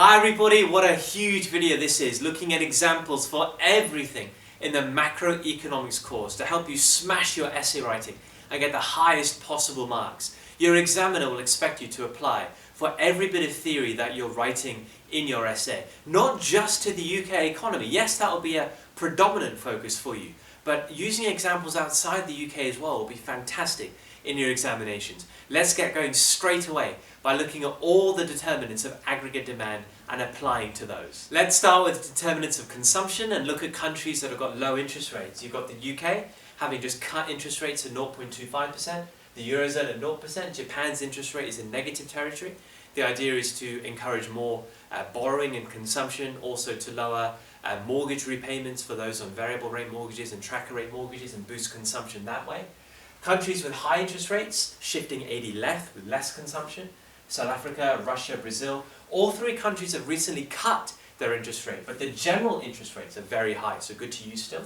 Hi everybody, what a huge video this is, looking at examples for everything in the macroeconomics course to help you smash your essay writing and get the highest possible marks. Your examiner will expect you to apply for every bit of theory that you're writing in your essay, not just to the UK economy. Yes, that will be a predominant focus for you, but using examples outside the UK as well will be fantastic in your examinations. Let's get going straight away by looking at all the determinants of aggregate demand and applying to those. Let's start with determinants of consumption and look at countries that have got low interest rates. You've got the UK having just cut interest rates to 0.25%, the Eurozone at 0%, Japan's interest rate is in negative territory. The idea is to encourage more borrowing and consumption, also to lower mortgage repayments for those on variable rate mortgages and tracker rate mortgages and boost consumption that way. Countries with high interest rates shifting 80 left with less consumption. South Africa, Russia, Brazil, all three countries have recently cut their interest rate, but the general interest rates are very high, so good to use still.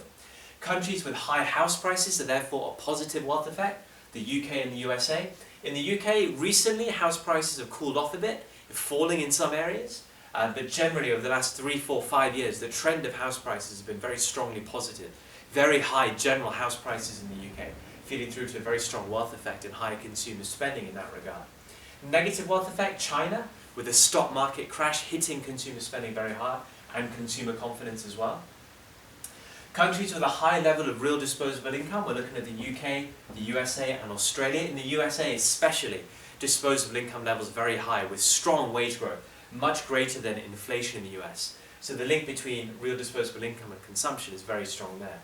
Countries with high house prices are therefore a positive wealth effect, the UK and the USA. In the UK, recently house prices have cooled off a bit, falling in some areas, but generally over the last 3, 4, 5 years, the trend of house prices has been very strongly positive. Very high general house prices in the UK, feeding through to a very strong wealth effect and higher consumer spending in that regard. Negative wealth effect, China, with the stock market crash hitting consumer spending very hard and consumer confidence as well. Countries with a high level of real disposable income, we're looking at the UK, the USA and Australia. In the USA especially, disposable income levels are very high with strong wage growth, much greater than inflation in the US. So the link between real disposable income and consumption is very strong there.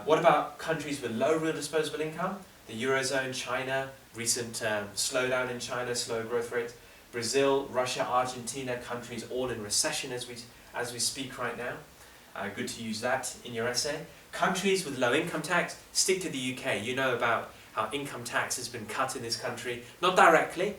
What about countries with low real disposable income? The Eurozone, China, recent slowdown in China, slow growth rates. Brazil, Russia, Argentina, countries all in recession as we speak right now. Good to use that in your essay. Countries with low income tax, stick to the UK. You know about how income tax has been cut in this country, not directly,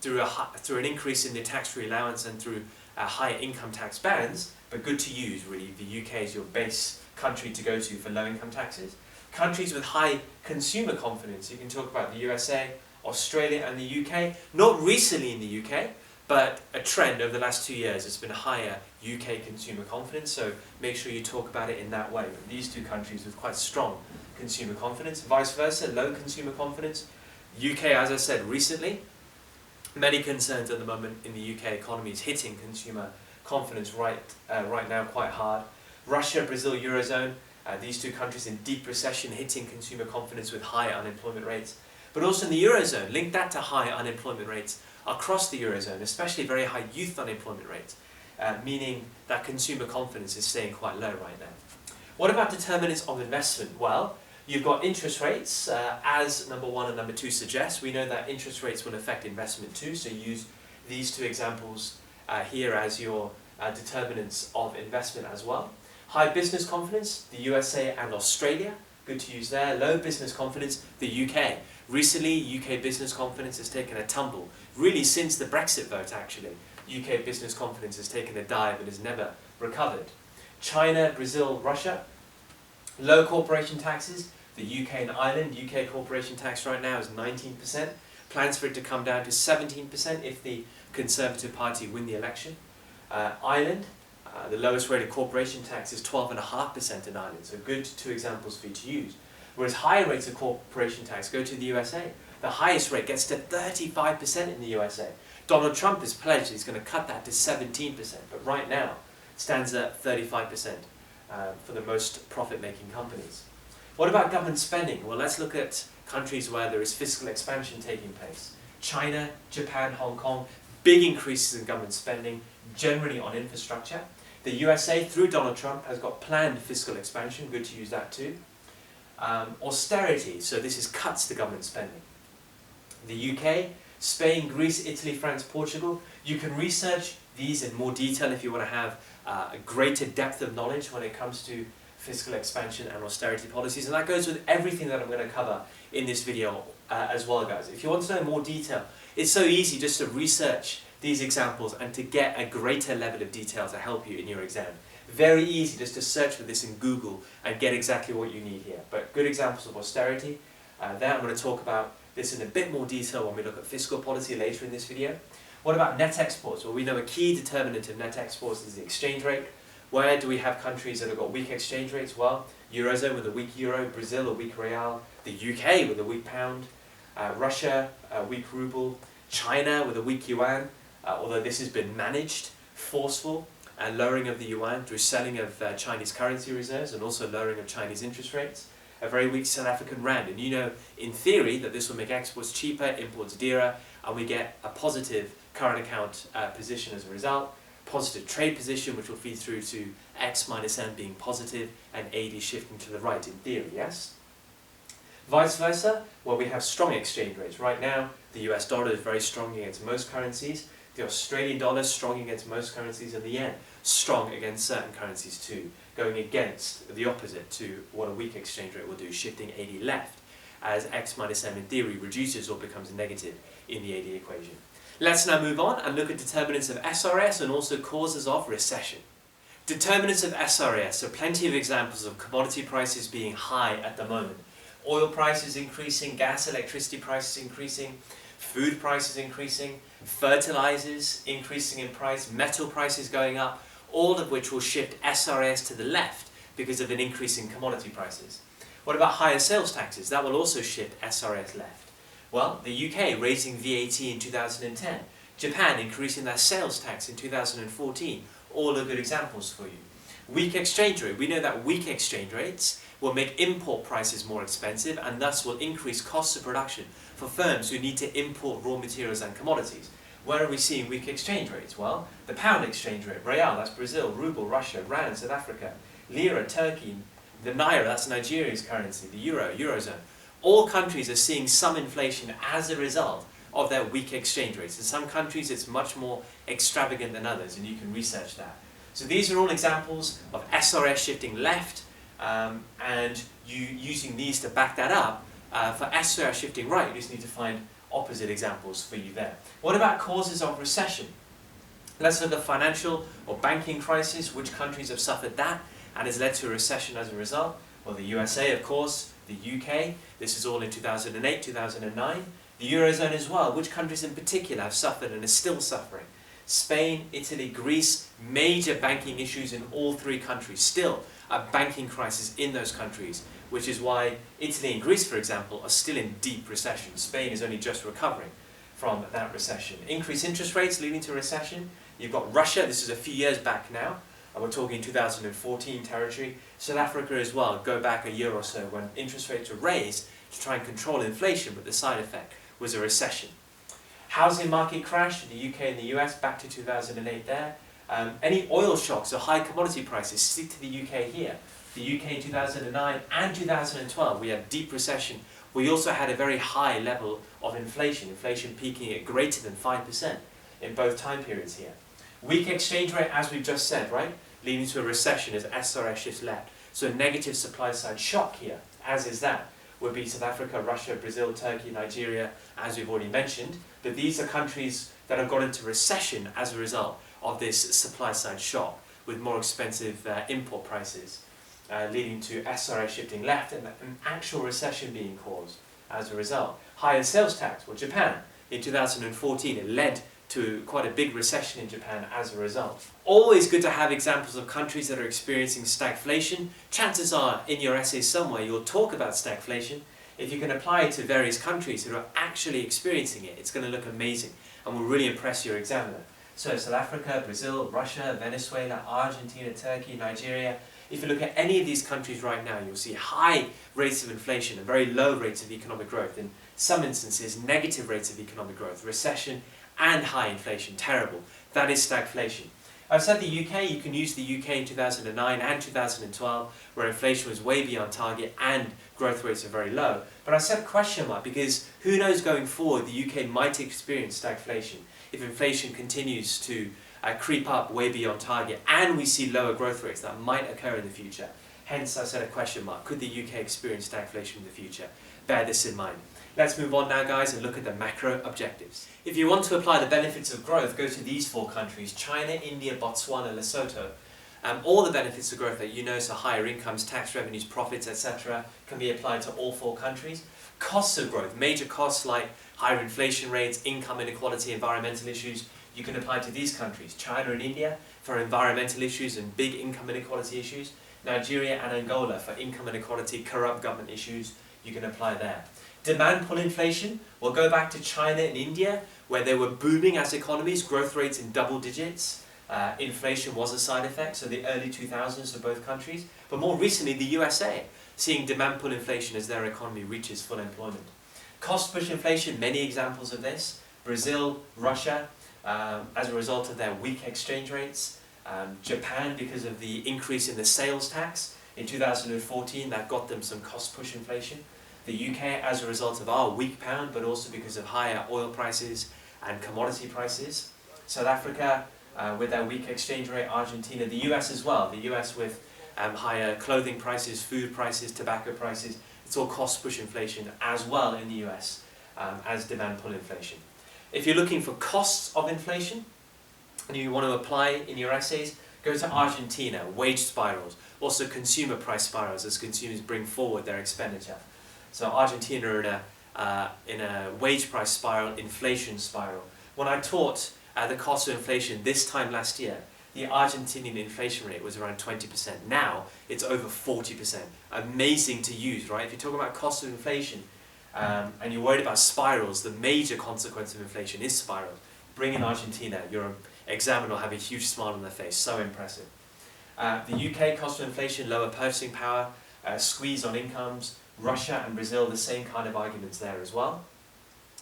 through an increase in the tax-free allowance and through higher income tax bands, but good to use really. The UK is your base country to go to for low income taxes. Countries with high consumer confidence, you can talk about the USA, Australia and the UK. Not recently in the UK, but a trend over the last 2 years. It's been higher UK consumer confidence, so make sure you talk about it in that way. These two countries with quite strong consumer confidence. Vice versa, low consumer confidence. UK, as I said, recently. Many concerns at the moment in the UK economy is hitting consumer confidence right now quite hard. Russia, Brazil, Eurozone, these two countries in deep recession, hitting consumer confidence with high unemployment rates. But also in the Eurozone, link that to high unemployment rates across the Eurozone, especially very high youth unemployment rates, meaning that consumer confidence is staying quite low right now. What about determinants of investment? Well, you've got interest rates, as number 1 and number 2 suggest. We know that interest rates will affect investment too, so use these two examples here as your determinants of investment as well. High business confidence, the USA and Australia, good to use there. Low business confidence, the UK. Recently, UK business confidence has taken a tumble. Really since the Brexit vote actually, UK business confidence has taken a dive and has never recovered. China, Brazil, Russia. Low corporation taxes, the UK and Ireland. UK corporation tax right now is 19%. Plans for it to come down to 17% if the Conservative Party win the election. Ireland, the lowest rate of corporation tax is 12.5% in Ireland, so good 2 examples for you to use. Whereas higher rates of corporation tax go to the USA. The highest rate gets to 35% in the USA. Donald Trump has pledged he's going to cut that to 17%, but right now it stands at 35% for the most profit-making companies. What about government spending? Well, let's look at countries where there is fiscal expansion taking place. China, Japan, Hong Kong, big increases in government spending, generally on infrastructure. The USA, through Donald Trump, has got planned fiscal expansion, good to use that too. Austerity, so this is cuts to government spending. The UK, Spain, Greece, Italy, France, Portugal. You can research these in more detail if you want to have a greater depth of knowledge when it comes to fiscal expansion and austerity policies, and that goes with everything that I'm going to cover in this video as well, guys. If you want to know more detail, it's so easy just to research these examples and to get a greater level of detail to help you in your exam. Very easy just to search for this in Google and get exactly what you need here. But good examples of austerity. There I'm going to talk about this in a bit more detail when we look at fiscal policy later in this video. What about net exports? Well, we know a key determinant of net exports is the exchange rate. Where do we have countries that have got weak exchange rates? Well, Eurozone with a weak euro, Brazil a weak real, the UK with a weak pound, Russia a weak ruble, China with a weak yuan, although this has been managed, forceful, and lowering of the yuan through selling of Chinese currency reserves and also lowering of Chinese interest rates. A very weak South African rand, and you know in theory that this will make exports cheaper, imports dearer, and we get a positive current account position as a result, positive trade position which will feed through to X minus M being positive and AD shifting to the right in theory, yes? Vice versa, well, we have strong exchange rates. Right now the US dollar is very strong against most currencies, the Australian dollar is strong against most currencies, and the yen strong against certain currencies too, going against the opposite to what a weak exchange rate will do, shifting AD left as X minus M in theory reduces or becomes negative in the AD equation. Let's now move on and look at determinants of SRS and also causes of recession. Determinants of SRS, so plenty of examples of commodity prices being high at the moment. Oil prices increasing, gas, electricity prices increasing, food prices increasing, fertilizers increasing in price, metal prices going up, all of which will shift SRS to the left because of an increase in commodity prices. What about higher sales taxes? That will also shift SRS left. Well, the UK raising VAT in 2010, Japan increasing their sales tax in 2014, all are good examples for you. Weak exchange rate. We know that weak exchange rates will make import prices more expensive and thus will increase costs of production for firms who need to import raw materials and commodities. Where are we seeing weak exchange rates? Well, the pound exchange rate, real, that's Brazil, ruble, Russia, rand, South Africa, lira, Turkey, the naira, that's Nigeria's currency, the euro, eurozone. All countries are seeing some inflation as a result of their weak exchange rates. In some countries it's much more extravagant than others, and you can research that. So these are all examples of SRS shifting left, and you using these to back that up. For SRS shifting right, you just need to find opposite examples for you there. What about causes of recession? Let's look at financial or banking crisis. Which countries have suffered that and has led to a recession as a result? Well, the USA, of course, the UK, this is all in 2008, 2009. The Eurozone as well. Which countries in particular have suffered and are still suffering? Spain, Italy, Greece, major banking issues in all three countries. Still a banking crisis in those countries, which is why Italy and Greece, for example, are still in deep recession. Spain is only just recovering from that recession. Increased interest rates leading to recession. You've got Russia, this is a few years back now, and we're talking 2014 territory. South Africa as well, go back a year or so when interest rates were raised to try and control inflation, but the side effect was a recession. Housing market crash in the UK and the US back to 2008 there. Any oil shocks or high commodity prices stick to the UK here. The UK in 2009 and 2012 we had deep recession. We also had a very high level of inflation peaking at greater than 5% in both time periods here. Weak exchange rate, as we've just said, right, leading to a recession as SRS shifts left. So a negative supply side shock here, as is that, would be South Africa, Russia, Brazil, Turkey, Nigeria, as we've already mentioned. But these are countries that have gone into recession as a result of this supply side shock with more expensive import prices, leading to SRS shifting left and an actual recession being caused as a result. Higher sales tax. Well, Japan, in 2014, it led to quite a big recession in Japan as a result. Always good to have examples of countries that are experiencing stagflation. Chances are, in your essay somewhere, you'll talk about stagflation. If you can apply it to various countries that are actually experiencing it, it's going to look amazing and will really impress your examiner. So South Africa, Brazil, Russia, Venezuela, Argentina, Turkey, Nigeria. If you look at any of these countries right now, you'll see high rates of inflation and very low rates of economic growth. In some instances, negative rates of economic growth, recession and high inflation. Terrible. That is stagflation. I've said the UK, you can use the UK in 2009 and 2012, where inflation was way beyond target and growth rates are very low. But I said question mark because who knows going forward, the UK might experience stagflation if inflation continues to creep up way beyond target and we see lower growth rates that might occur in the future. Hence I said a question mark. Could the UK experience stagflation in the future? Bear this in mind. Let's move on now, guys, and look at the macro objectives. If you want to apply the benefits of growth, go to these four countries: China, India, Botswana, Lesotho. All the benefits of growth that you know, so higher incomes, tax revenues, profits, etc., can be applied to all 4 countries. Costs of growth, major costs like higher inflation rates, income inequality, environmental issues, you can apply to these countries. China and India for environmental issues and big income inequality issues. Nigeria and Angola for income inequality, corrupt government issues, you can apply there. Demand pull inflation, we'll go back to China and India, where they were booming as economies, growth rates in double digits. Inflation was a side effect, so the early 2000s of both countries. But more recently, the USA, seeing demand pull inflation as their economy reaches full employment. Cost push inflation, many examples of this. Brazil, Russia, as a result of their weak exchange rates. Japan, because of the increase in the sales tax in 2014, that got them some cost push inflation. The UK, as a result of our weak pound, but also because of higher oil prices and commodity prices. South Africa, with their weak exchange rate. Argentina, the US as well. The US with higher clothing prices, food prices, tobacco prices. It's all cost push inflation as well in the US as demand pull inflation. If you're looking for costs of inflation and you want to apply in your essays, go to Argentina, wage spirals, also consumer price spirals as consumers bring forward their expenditure. So Argentina are in a wage price spiral, inflation spiral. When I taught the cost of inflation this time last year, the Argentinian inflation rate was around 20%. Now it's over 40%. Amazing to use, right? If you're talking about cost of inflation and you're worried about spirals, the major consequence of inflation is spirals. Bring in Argentina, your examiner will have a huge smile on their face. So impressive. The UK, cost of inflation, lower purchasing power, squeeze on incomes. Russia and Brazil, the same kind of arguments there as well.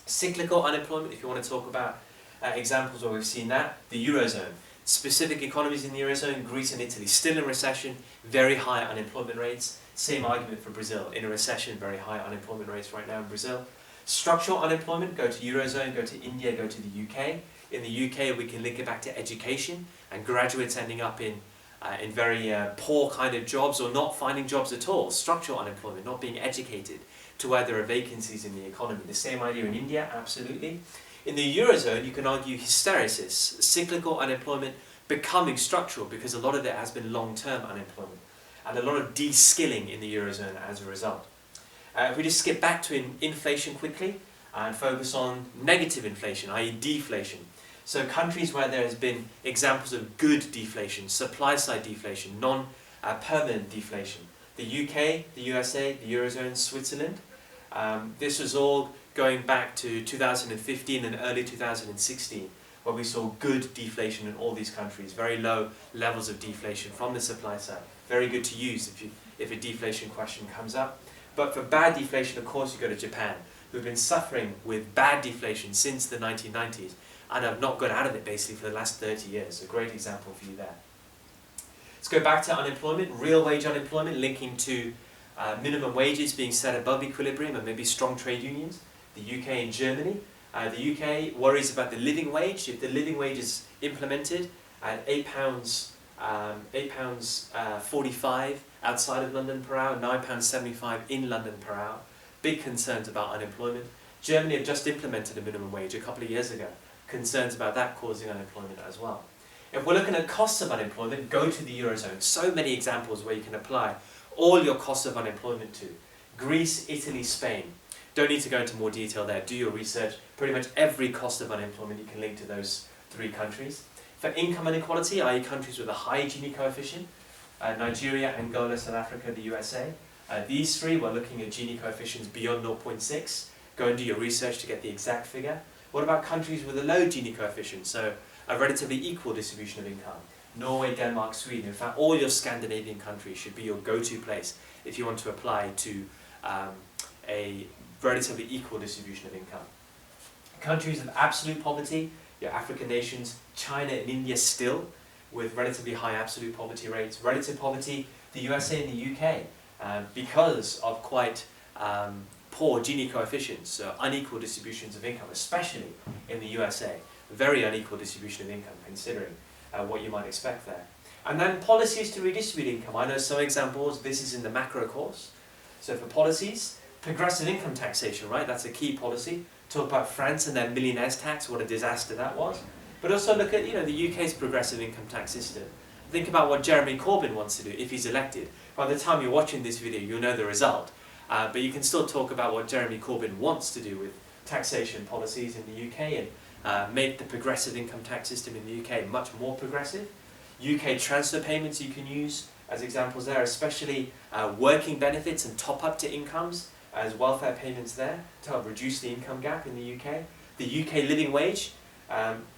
Cyclical unemployment, if you want to talk about examples where we've seen that. The Eurozone. Specific economies in the Eurozone, Greece and Italy, still in recession, very high unemployment rates. Same argument for Brazil. In a recession, very high unemployment rates right now in Brazil. Structural unemployment, go to Eurozone, go to India, go to the UK. In the UK, we can link it back to education and graduates ending up in very poor kind of jobs or not finding jobs at all. Structural unemployment, not being educated to where there are vacancies in the economy. The same idea in India, absolutely. In the Eurozone, you can argue hysteresis, cyclical unemployment becoming structural because a lot of it has been long-term unemployment and a lot of de-skilling in the Eurozone as a result. If we just skip back to inflation quickly and focus on negative inflation, i.e. deflation. So countries where there has been examples of good deflation, supply-side deflation, non-permanent deflation. The UK, the USA, the Eurozone, Switzerland. This was all going back to 2015 and early 2016, where we saw good deflation in all these countries, very low levels of deflation from the supply side. Very good to use if a deflation question comes up. But for bad deflation, of course, you go to Japan, who've been suffering with bad deflation since the 1990s and have not got out of it basically for the last 30 years. A great example for you there. Let's go back to unemployment, real wage unemployment, linking to minimum wages being set above equilibrium and maybe strong trade unions. The UK and Germany. The UK worries about the living wage. If the living wage is implemented at £8.45 outside of London per hour, £9.75 in London per hour. Big concerns about unemployment. Germany have just implemented a minimum wage a couple of years ago. Concerns about that causing unemployment as well. If we're looking at costs of unemployment, go to the Eurozone. So many examples where you can apply all your costs of unemployment to. Greece, Italy, Spain. Don't need to go into more detail there. Do your research. Pretty much every cost of unemployment you can link to those 3 countries. For income inequality, i.e. countries with a high Gini coefficient, Nigeria, Angola, South Africa, the USA. These 3, we're looking at Gini coefficients beyond 0.6. Go and do your research to get the exact figure. What about countries with a low Gini coefficient, so a relatively equal distribution of income? Norway, Denmark, Sweden. In fact, all your Scandinavian countries should be your go-to place if you want to apply to a relatively equal distribution of income. Countries of absolute poverty, your African nations, China and India still, with relatively high absolute poverty rates. Relative poverty, the USA and the UK, because of quite poor Gini coefficients, so unequal distributions of income, especially in the USA. Very unequal distribution of income, considering what you might expect there. And then policies to redistribute income. I know some examples, this is in the macro course. So for policies, progressive income taxation, right? That's a key policy. Talk about France and their millionaires tax, what a disaster that was. But also look at, the UK's progressive income tax system. think about what Jeremy Corbyn wants to do if he's elected. By the time you're watching this video, you'll know the result. But you can still talk about what Jeremy Corbyn wants to do with taxation policies in the UK and make the progressive income tax system in the UK much more progressive. UK transfer payments you can use as examples there, especially working benefits and top-up to incomes as welfare payments there to help reduce the income gap in the UK. The UK living wage,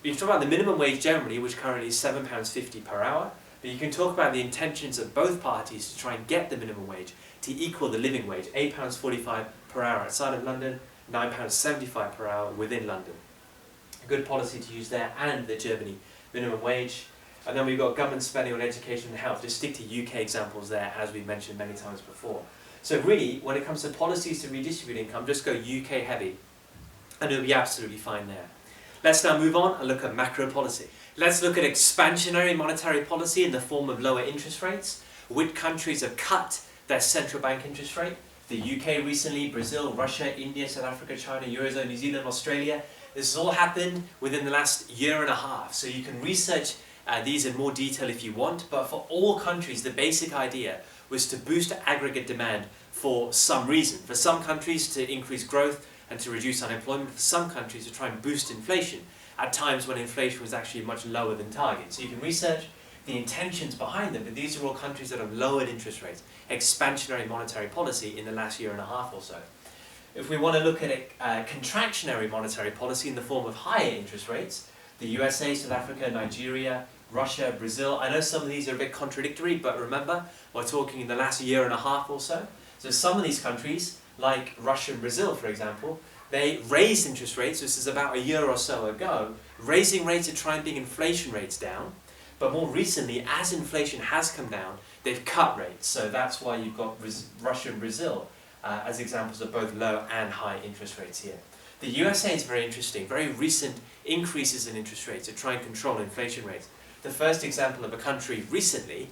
you can talk about the minimum wage generally, which currently is £7.50 per hour, but you can talk about the intentions of both parties to try and get the minimum wage to equal the living wage, £8.45 per hour outside of London, £9.75 per hour within London. A good policy to use there, and the Germany minimum wage. And then we've got government spending on education and health. Just stick to UK examples there, as we've mentioned many times before. So really, when it comes to policies to redistribute income, just go UK heavy, and it'll be absolutely fine there. Let's now move on and look at macro policy. Let's look at expansionary monetary policy in the form of lower interest rates. Which countries have cut their central bank interest rate? The UK recently, Brazil, Russia, India, South Africa, China, Eurozone, New Zealand, Australia. This has all happened within the last year and a half. So you can research these in more detail if you want, but for all countries the basic idea was to boost aggregate demand for some reason. For some countries to increase growth and to reduce unemployment, for some countries to try and boost inflation at times when inflation was actually much lower than target. So you can research the intentions behind them, but these are all countries that have lowered interest rates, expansionary monetary policy in the last year and a half or so. If we want to look at a contractionary monetary policy in the form of higher interest rates, the USA, South Africa, Nigeria, Russia, Brazil. I know some of these are a bit contradictory, but remember, we're talking in the last year and a half or so. So some of these countries, like Russia and Brazil, for example, they raised interest rates, this is about a year or so ago, raising rates to try and bring inflation rates down. But more recently, as inflation has come down, they've cut rates. So that's why you've got Russia and Brazil as examples of both low and high interest rates here. The USA is very interesting, very recent increases in interest rates to try and control inflation rates. The first example of a country recently,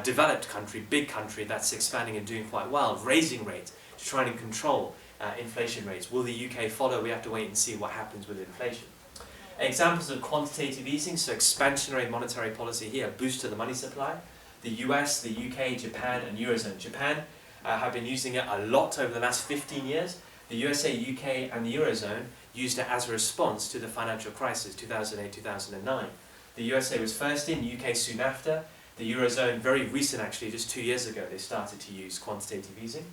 developed country, big country that's expanding and doing quite well, raising rates to try and control inflation rates. Will the UK follow? We have to wait and see what happens with inflation. Examples of quantitative easing, so expansionary monetary policy here, boost to the money supply. The US, the UK, Japan and Eurozone. Japan have been using it a lot over the last 15 years. The USA, UK and the Eurozone used it as a response to the financial crisis, 2008-2009. The USA was first in, UK soon after. The Eurozone, very recent actually, just 2 years ago, they started to use quantitative easing.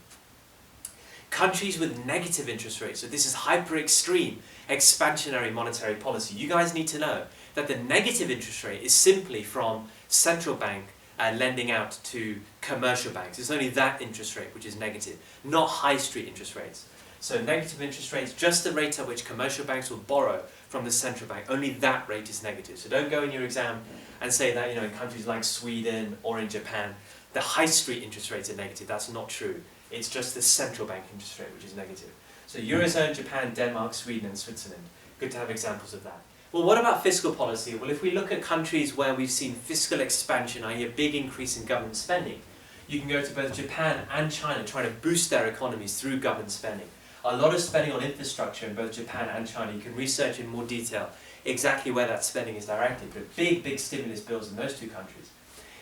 Countries with negative interest rates, so this is hyper-extreme expansionary monetary policy. You guys need to know that the negative interest rate is simply from central bank lending out to commercial banks. It's only that interest rate which is negative, not high street interest rates. So negative interest rates, just the rate at which commercial banks will borrow from the central bank, only that rate is negative. So don't go in your exam and say that, in countries like Sweden or in Japan, the high street interest rates are negative. That's not true. It's just the central bank interest rate which is negative. So Eurozone, Japan, Denmark, Sweden and Switzerland. Good to have examples of that. Well, what about fiscal policy? Well, if we look at countries where we've seen fiscal expansion, i.e. a big increase in government spending, you can go to both Japan and China trying to boost their economies through government spending. A lot of spending on infrastructure in both Japan and China. You can research in more detail exactly where that spending is directed, but big stimulus bills in those two countries.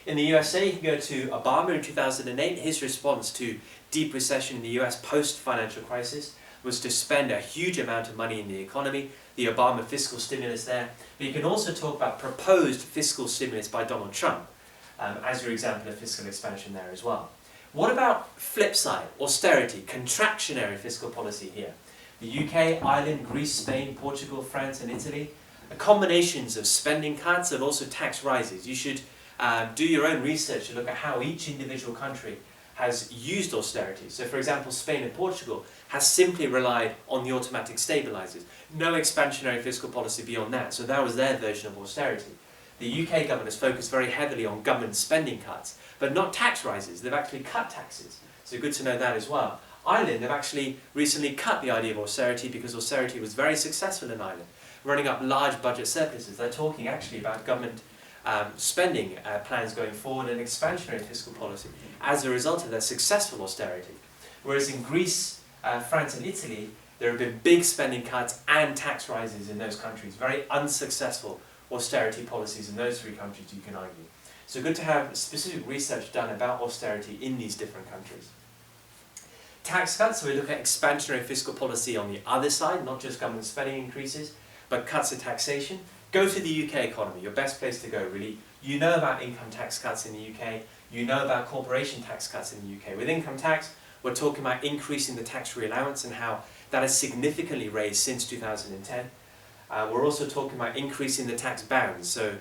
In the USA, you can go to Obama in 2008. His response to deep recession in the US post-financial crisis was to spend a huge amount of money in the economy, the Obama fiscal stimulus there. But you can also talk about proposed fiscal stimulus by Donald Trump as your example of fiscal expansion there as well. What about flip side, austerity, contractionary fiscal policy here? The UK, Ireland, Greece, Spain, Portugal, France and Italy. Combinations of spending cuts and also tax rises. You should do your own research to look at how each individual country has used austerity. So for example, Spain and Portugal has simply relied on the automatic stabilizers. No expansionary fiscal policy beyond that. So that was their version of austerity. The UK government has focused very heavily on government spending cuts, but not tax rises. They've actually cut taxes. So good to know that as well. Ireland have actually recently cut the idea of austerity because austerity was very successful in Ireland, running up large budget surpluses. They're talking actually about government spending plans going forward and expansionary fiscal policy as a result of their successful austerity. Whereas in Greece, France and Italy, there have been big spending cuts and tax rises in those countries. Very unsuccessful austerity policies in those three countries, you can argue. So good to have specific research done about austerity in these different countries. Tax cuts, so we look at expansionary fiscal policy on the other side, not just government spending increases, but cuts to taxation. Go to the UK economy, your best place to go really. You know about income tax cuts in the UK, you know about corporation tax cuts in the UK. With income tax, we're talking about increasing the tax-free allowance and how that has significantly raised since 2010. We're also talking about increasing the tax bounds, so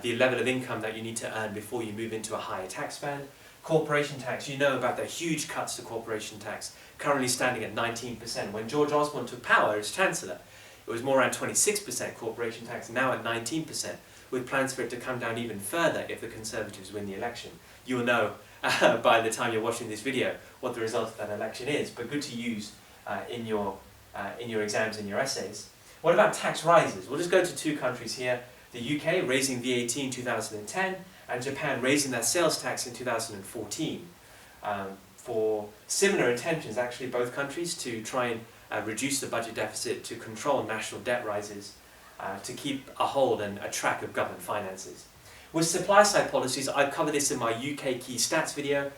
the level of income that you need to earn before you move into a higher tax band. Corporation tax, you know about the huge cuts to corporation tax, currently standing at 19%. When George Osborne took power as Chancellor, it was more around 26% corporation tax, now at 19%, with plans for it to come down even further if the Conservatives win the election. You will know by the time you're watching this video what the result of that election is, but good to use in your exams and your essays. What about tax rises? We'll just go to two countries here. The UK raising VAT in 2010, and Japan raising their sales tax in 2014 for similar intentions, actually, both countries, to try and reduce the budget deficit, to control national debt rises, to keep a hold and a track of government finances. With supply side policies, I've covered this in my UK key stats video,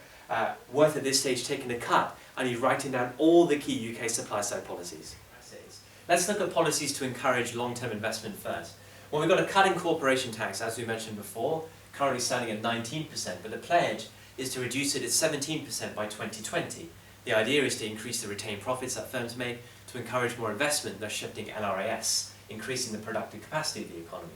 worth at this stage taking a cut, and you're writing down all the key UK supply side policies. Let's look at policies to encourage long-term investment first. Well, we've got a cut in corporation tax, as we mentioned before, currently standing at 19%, but the pledge is to reduce it at 17% by 2020. The idea is to increase the retained profits that firms make, to encourage more investment, thus shifting LRAS, increasing the productive capacity of the economy.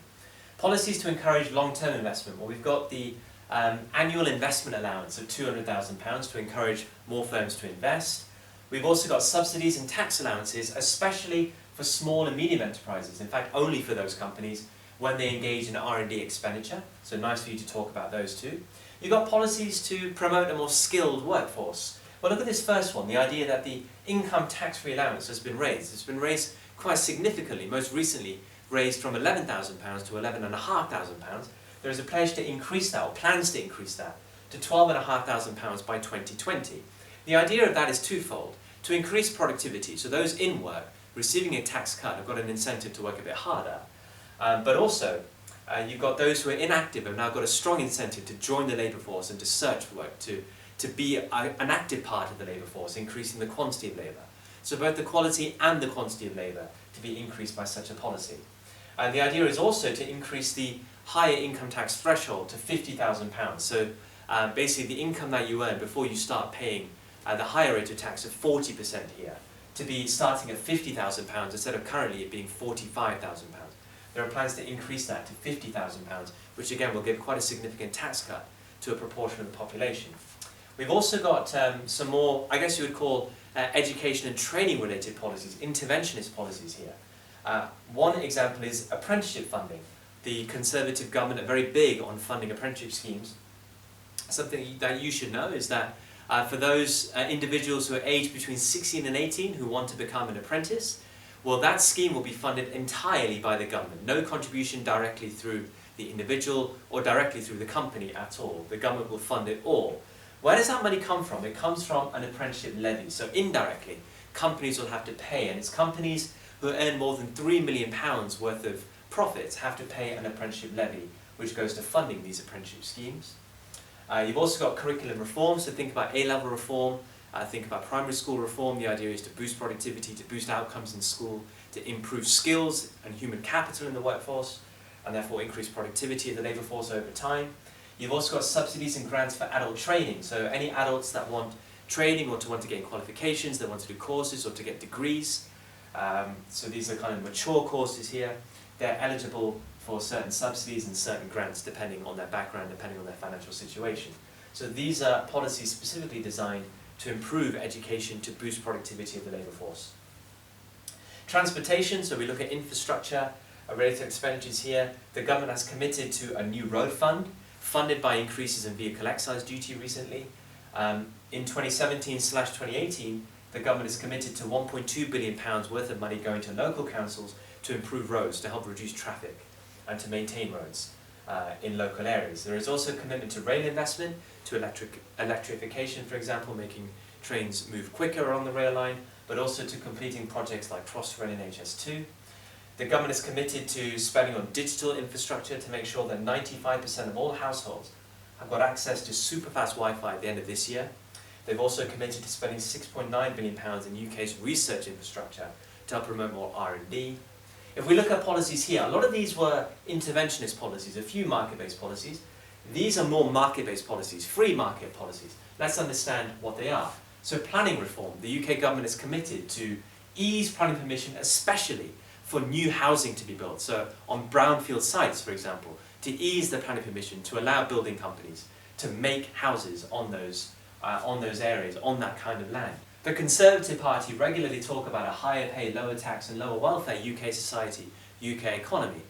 Policies to encourage long-term investment. Well, we've got the annual investment allowance of £200,000 to encourage more firms to invest. We've also got subsidies and tax allowances, especially for small and medium enterprises, in fact only for those companies when they engage in R&D expenditure, so nice for you to talk about those too. You've got policies to promote a more skilled workforce. Well, look at this first one, the idea that the income tax-free allowance has been raised. It's been raised quite significantly, most recently raised from £11,000 to £11,500. There is a pledge to increase that, or plans to increase that, to £12,500 by 2020. The idea of that is twofold. To increase productivity, so those in work receiving a tax cut have got an incentive to work a bit harder, but also you've got those who are inactive have now got a strong incentive to join the labour force and to search for work, to be an active part of the labour force, increasing the quantity of labour. So both the quality and the quantity of labour to be increased by such a policy. And the idea is also to increase the higher income tax threshold to £50,000. So basically the income that you earn before you start paying the higher rate of tax of 40% here, to be starting at £50,000 instead of currently it being £45,000. There are plans to increase that to £50,000, which again will give quite a significant tax cut to a proportion of the population. We've also got some more, I guess you would call education and training related policies, interventionist policies here. One example is apprenticeship funding. The Conservative government are very big on funding apprenticeship schemes. Something that you should know is that for those individuals who are aged between 16 and 18 who want to become an apprentice, well, that scheme will be funded entirely by the government. No contribution directly through the individual or directly through the company at all. The government will fund it all. Where does that money come from? It comes from an apprenticeship levy. So indirectly, companies will have to pay, and it's companies who earn more than £3 million worth of profits have to pay an apprenticeship levy, which goes to funding these apprenticeship schemes. You've also got curriculum reform, so think about A-level reform, think about primary school reform. The idea is to boost productivity, to boost outcomes in school, to improve skills and human capital in the workforce, and therefore increase productivity of the labour force over time. You've also got subsidies and grants for adult training, so any adults that want training or to want to gain qualifications, that want to do courses or to get degrees, so these are kind of mature courses here, they're eligible for certain subsidies and certain grants depending on their background, depending on their financial situation. So these are policies specifically designed to improve education, to boost productivity of the labour force. Transportation, so we look at infrastructure, related expenditures here. The government has committed to a new road fund, funded by increases in vehicle excise duty recently. In 2017/2018, the government is committed to £1.2 billion worth of money going to local councils to improve roads, to help reduce traffic and to maintain roads in local areas. There is also a commitment to rail investment, to electrification, for example, making trains move quicker on the rail line, but also to completing projects like Crossrail and HS2. The government is committed to spending on digital infrastructure to make sure that 95% of all households have got access to super-fast Wi-Fi at the end of this year. They've also committed to spending £6.9 billion in UK's research infrastructure to help promote more R&D. If we look at policies here, a lot of these were interventionist policies, a few market-based policies. These are more market-based policies, free market policies. Let's understand what they are. So planning reform, the UK government is committed to ease planning permission, especially for new housing to be built. So on brownfield sites, for example, to ease the planning permission to allow building companies to make houses on those areas, on that kind of land. The Conservative Party regularly talk about a higher pay, lower tax and lower welfare UK society, UK economy.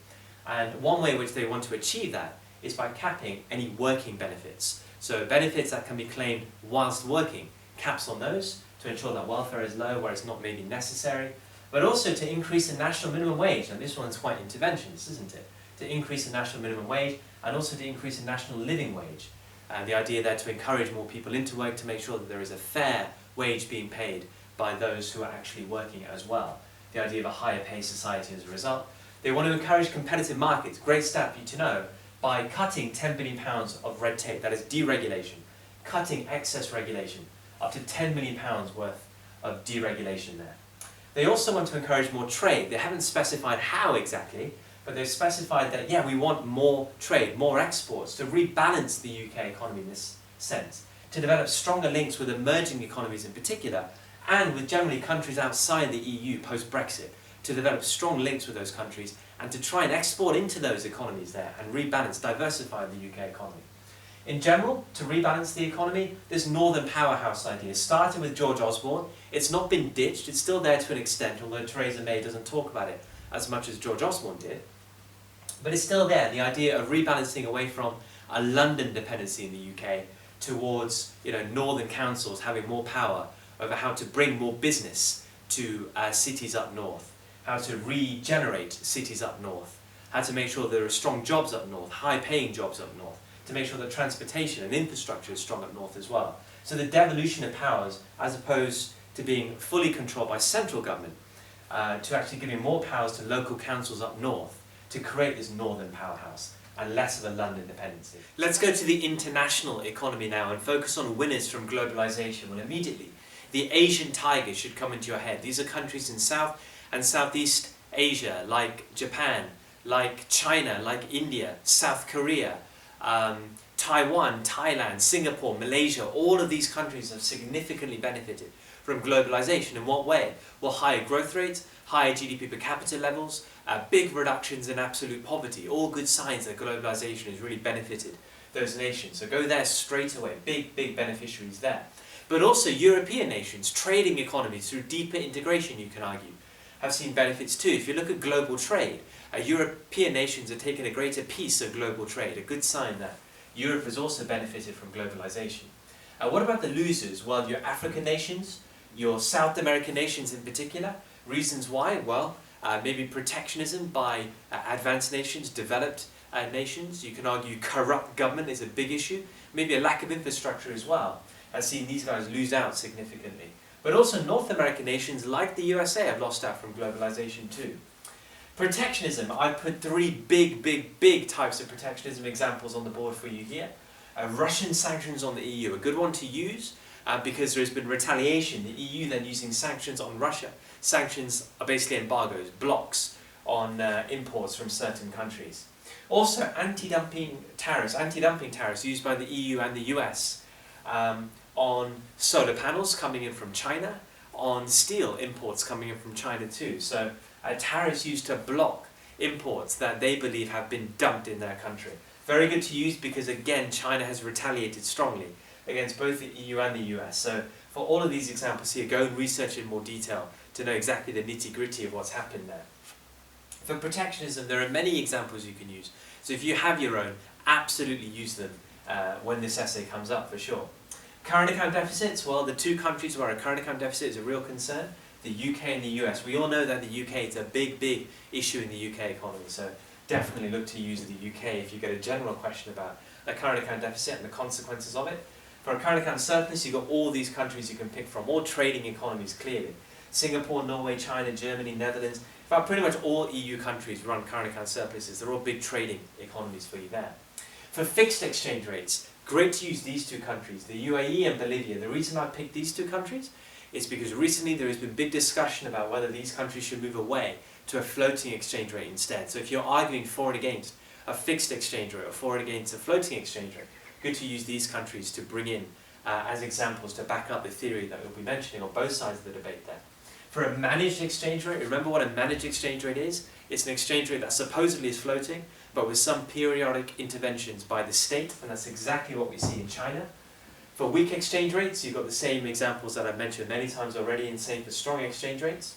And one way in which they want to achieve that is by capping any working benefits. So benefits that can be claimed whilst working, caps on those to ensure that welfare is low where it's not maybe necessary, but also to increase the national minimum wage. And this one's quite interventionist, isn't it? To increase the national minimum wage and also to increase the national living wage. And the idea there to encourage more people into work to make sure that there is a fair wage being paid by those who are actually working as well. The idea of a higher pay society as a result. They want to encourage competitive markets, great stat for you to know, by cutting £10 billion of red tape, that is deregulation, cutting excess regulation, up to £10 million worth of deregulation there. They also want to encourage more trade. They haven't specified how exactly, but they've specified that, yeah, we want more trade, more exports, to rebalance the UK economy in this sense, to develop stronger links with emerging economies in particular, and with generally countries outside the EU post-Brexit, to develop strong links with those countries, and to try and export into those economies there, and rebalance, diversify the UK economy. In general, to rebalance the economy, this northern powerhouse idea started with George Osborne. It's not been ditched, it's still there to an extent, although Theresa May doesn't talk about it as much as George Osborne did. But it's still there, the idea of rebalancing away from a London dependency in the UK towards northern councils having more power over how to bring more business to cities up north, how to regenerate cities up north, how to make sure there are strong jobs up north, high-paying jobs up north, to make sure that transportation and infrastructure is strong up north as well. So the devolution of powers, as opposed to being fully controlled by central government, to actually giving more powers to local councils up north to create this northern powerhouse and less of a London dependency. Let's go to the international economy now and focus on winners from globalization. Well, immediately, the Asian tiger should come into your head. These are countries in South and Southeast Asia, like Japan, like China, like India, South Korea, Taiwan, Thailand, Singapore, Malaysia. All of these countries have significantly benefited from globalization. In what way? Well, higher growth rates, higher GDP per capita levels, big reductions in absolute poverty, all good signs that globalization has really benefited those nations. So go there straight away, big beneficiaries there. But also European nations, trading economies through deeper integration, you can argue, have seen benefits too. If you look at global trade, European nations are taking a greater piece of global trade, a good sign that Europe has also benefited from globalization. What about the losers? Well, your African nations, your South American nations in particular. Reasons why? Well, maybe protectionism by advanced nations, developed nations. You can argue corrupt government is a big issue. Maybe a lack of infrastructure as well has seen these guys lose out significantly. But also North American nations like the USA have lost out from globalization too. Protectionism, I put three big types of protectionism examples on the board for you here. Russian sanctions on the EU, a good one to use because there has been retaliation. The EU then using sanctions on Russia. Sanctions are basically embargoes, blocks on imports from certain countries. Also anti-dumping tariffs used by the EU and the US on solar panels coming in from China, on steel imports coming in from China too. So tariffs used to block imports that they believe have been dumped in their country. Very good to use because again China has retaliated strongly against both the EU and the US. So for all of these examples here, go and research in more detail to know exactly the nitty-gritty of what's happened there. For protectionism, there are many examples you can use. So if you have your own, absolutely use them when this essay comes up for sure. Current account deficits, well, the two countries where a current account deficit is a real concern, the UK and the US. We all know that the UK is a big issue in the UK economy, so definitely look to use the UK if you get a general question about the current account deficit and the consequences of it. For a current account surplus, you've got all these countries you can pick from, all trading economies clearly. Singapore, Norway, China, Germany, Netherlands, In fact, pretty much all EU countries run current account surpluses. They're all big trading economies for you there. For fixed exchange rates, great to use these two countries, the UAE and Bolivia. The reason I picked these two countries is because recently there has been big discussion about whether these countries should move away to a floating exchange rate instead. So if you're arguing for and against a fixed exchange rate or for and against a floating exchange rate, good to use these countries to bring in as examples to back up the theory that we'll be mentioning on both sides of the debate there. For a managed exchange rate, remember what a managed exchange rate is? It's an exchange rate that supposedly is floating, but with some periodic interventions by the state, and that's exactly what we see in China. For weak exchange rates, you've got the same examples that I've mentioned many times already, and same for strong exchange rates.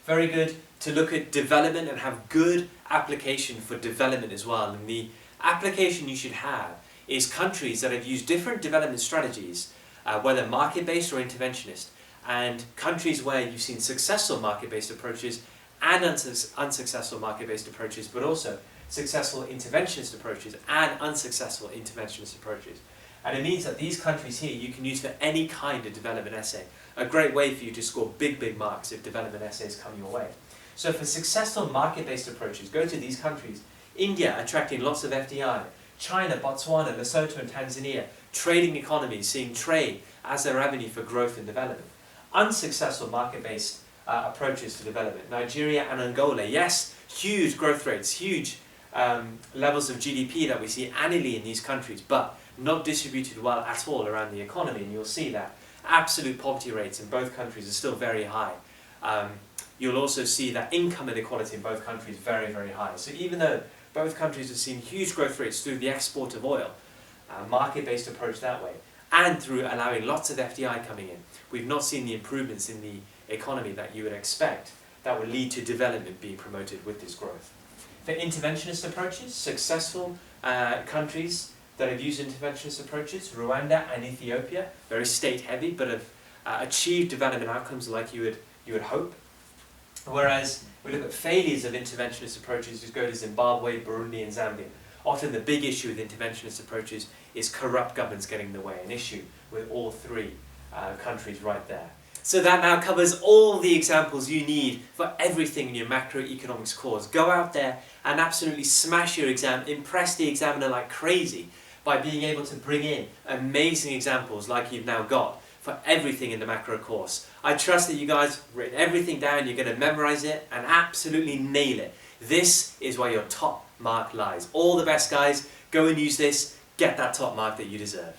Very good to look at development and have good application for development as well. And the application you should have is countries that have used different development strategies, whether market-based or interventionist, and countries where you've seen successful market-based approaches and unsuccessful market-based approaches, but also successful interventionist approaches and unsuccessful interventionist approaches. And it means that these countries here you can use for any kind of development essay. A great way for you to score big marks if development essays come your way. So for successful market-based approaches, go to these countries. India, attracting lots of FDI. China, Botswana, Lesotho and Tanzania, trading economies, seeing trade as their avenue for growth and development. Unsuccessful market-based approaches to development. Nigeria and Angola, yes, huge growth rates, huge levels of GDP that we see annually in these countries, but not distributed well at all around the economy, and you'll see that absolute poverty rates in both countries are still very high. You'll also see that income inequality in both countries very high. So even though both countries have seen huge growth rates through the export of oil, market-based approach that way, and through allowing lots of FDI coming in, we've not seen the improvements in the economy that you would expect that would lead to development being promoted with this growth. For interventionist approaches, successful countries that have used interventionist approaches, Rwanda and Ethiopia, very state-heavy, but have achieved development outcomes like you would hope. Whereas we look at failures of interventionist approaches, just go to Zimbabwe, Burundi and Zambia. Often the big issue with interventionist approaches is corrupt governments getting in the way, an issue with all three countries right there. So that now covers all the examples you need for everything in your macroeconomics course. Go out there and absolutely smash your exam, impress the examiner like crazy by being able to bring in amazing examples like you've now got for everything in the macro course. I trust that you guys have written everything down, you're going to memorize it and absolutely nail it. This is where your top mark lies. All the best guys, go and use this, get that top mark that you deserve.